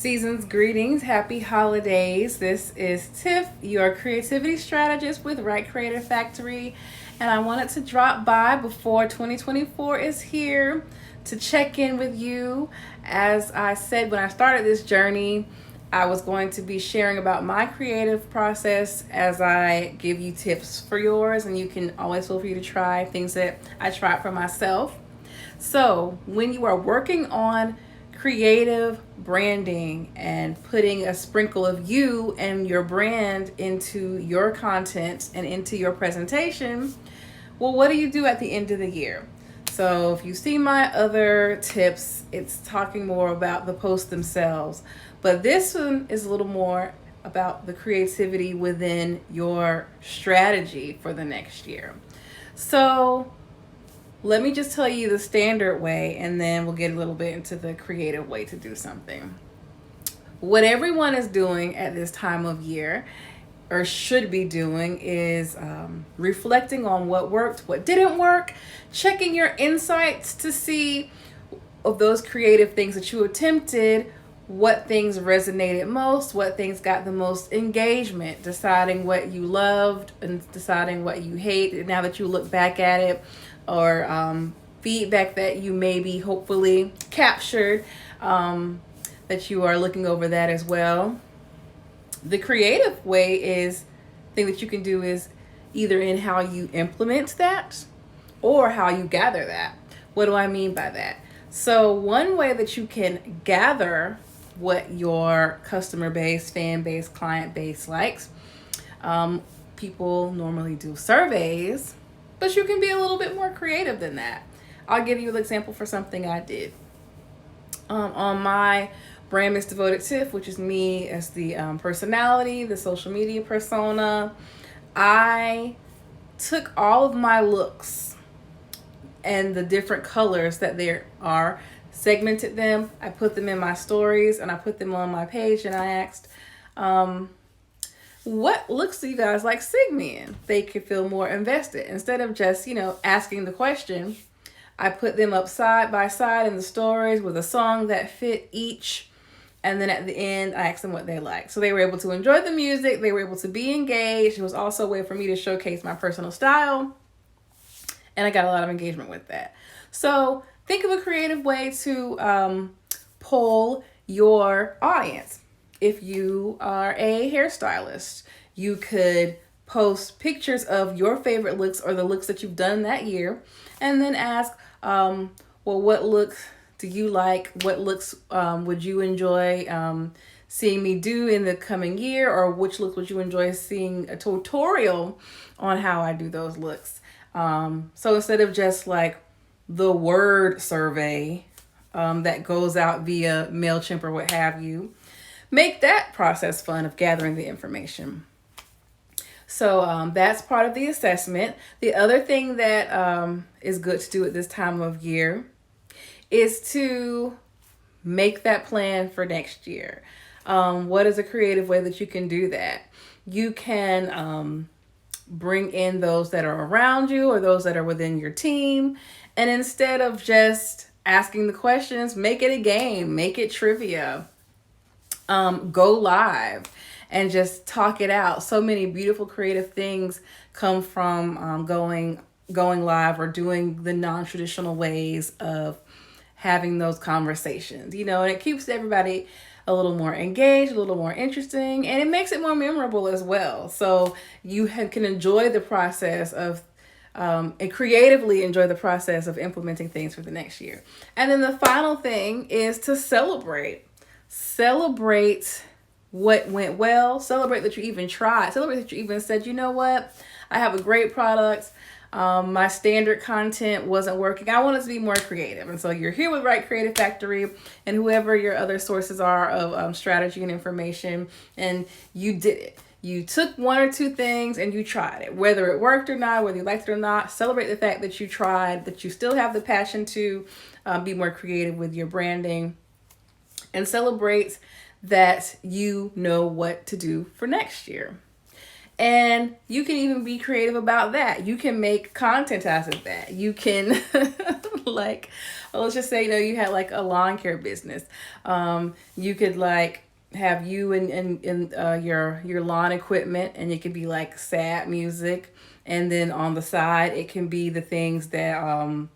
Season's greetings, happy holidays. This is Tiff, your creativity strategist with Right Creative Factory, and I wanted to drop by before 2024 is here to check in with you. As I said when I started this journey, I was going to be sharing about my creative process as I give you tips for yours, and you can always feel free to try things that I tried for myself. So, when you are working on creative branding and putting a sprinkle of you and your brand into your content and into your presentation, well, what do you do at the end of the year? So if you see my other tips, it's talking more about the posts themselves. But this one is a little more about the creativity within your strategy for the next year. So let me just tell you the standard way, and then we'll get a little bit into the creative way to do something. What everyone is doing at this time of year, or should be doing, is reflecting on what worked, what didn't work, checking your insights to see of those creative things that you attempted, what things resonated most, what things got the most engagement, deciding what you loved and deciding what you hate now that you look back at it, or feedback that you maybe hopefully captured, that you are looking over that as well. The creative way is thing that you can do is either in how you implement that or how you gather that. What do I mean by that? So one way that you can gather what your customer base, fan base, client base likes, people normally do surveys, but you can be a little bit more creative than that. I'll give you an example for something I did. On my Brand Miss Devoted Tiff, which is me as the personality, the social media persona, I took all of my looks and the different colors that there are, segmented them, I put them in my stories, and I put them on my page, and I asked, what looks do you guys like seeing me in? They could feel more invested. Instead of just, asking the question, I put them up side by side in the stories with a song that fit each. And then at the end, I asked them what they liked. So they were able to enjoy the music. They were able to be engaged. It was also a way for me to showcase my personal style. And I got a lot of engagement with that. So think of a creative way to pull your audience. If you are a hairstylist, you could post pictures of your favorite looks or the looks that you've done that year, and then ask, what looks do you like? What looks would you enjoy seeing me do in the coming year? Or which looks would you enjoy seeing a tutorial on how I do those looks? So instead of just like the word survey that goes out via MailChimp or what have you, make that process fun of gathering the information. So that's part of the assessment. The other thing that is good to do at this time of year is to make that plan for next year. What is a creative way that you can do that? You can bring in those that are around you or those that are within your team. And instead of just asking the questions, make it a game, make it trivia. Go live and just talk it out. So many beautiful creative things come from going live or doing the non-traditional ways of having those conversations, and it keeps everybody a little more engaged, a little more interesting, and it makes it more memorable as well. So you can enjoy the process of and creatively enjoy the process of implementing things for the next year. And then the final thing is to celebrate. Celebrate what went well. Celebrate that you even tried. Celebrate that you even said, you know what? I have a great product. My standard content wasn't working. I wanted to be more creative. And so you're here with Right Creative Factory and whoever your other sources are of strategy and information, and you did it. You took one or two things and you tried it. Whether it worked or not, whether you liked it or not, celebrate the fact that you tried, that you still have the passion to be more creative with your branding, and celebrate that you know what to do for next year. And you can even be creative about that. You can make content out of that. You can Like, let's just say, you had like a lawn care business. You could like have you and your lawn equipment, and it could be like sad music, and then on the side it can be the things that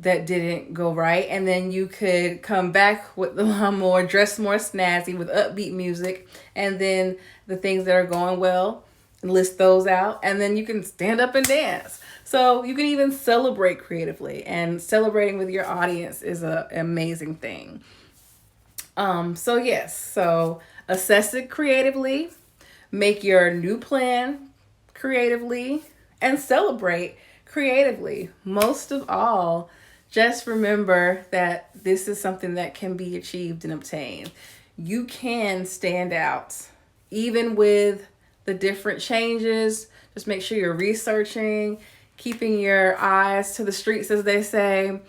didn't go right, and then you could come back with the lawnmower dressed more snazzy with upbeat music, and then the things that are going well, list those out, and then you can stand up and dance. So you can even celebrate creatively, and celebrating with your audience is an amazing thing. So assess it creatively, make your new plan creatively, and celebrate creatively. Most of all, just remember that this is something that can be achieved and obtained. You can stand out even with the different changes. Just make sure you're researching, keeping your eyes to the streets, as they say,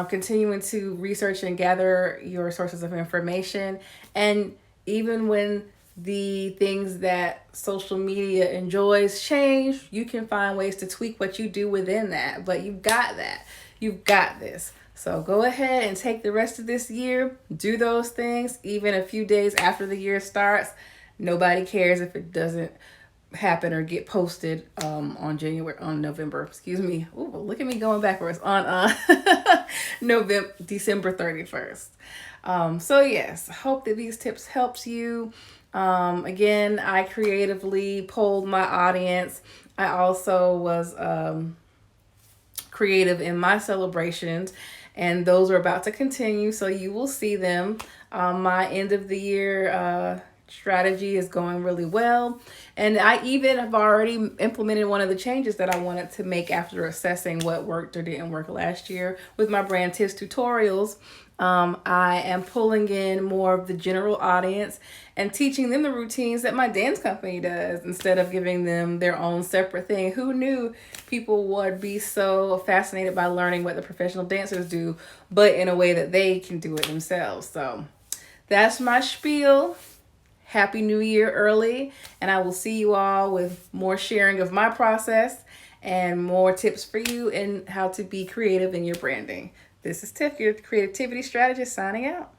continuing to research and gather your sources of information. And even when the things that social media enjoys change, you can find ways to tweak what you do within that. But you've got that. You've got this. So go ahead and take the rest of this year, do those things, even a few days after the year starts. Nobody cares if it doesn't happen or get posted on November, excuse me. Ooh, look at me going backwards, on December 31st. So yes, hope that these tips helps you. Again, I creatively polled my audience. I also was creative in my celebrations, and those are about to continue, so you will see them. My end of the year strategy is going really well, and I even have already implemented one of the changes that I wanted to make after assessing what worked or didn't work last year with my brand tips tutorials. I am pulling in more of the general audience and teaching them the routines that my dance company does, instead of giving them their own separate thing. Who knew people would be so fascinated by learning what the professional dancers do, but in a way that they can do it themselves? So that's my spiel. Happy New Year early, and I will see you all with more sharing of my process and more tips for you and how to be creative in your branding. This is Tiff, your creativity strategist, signing out.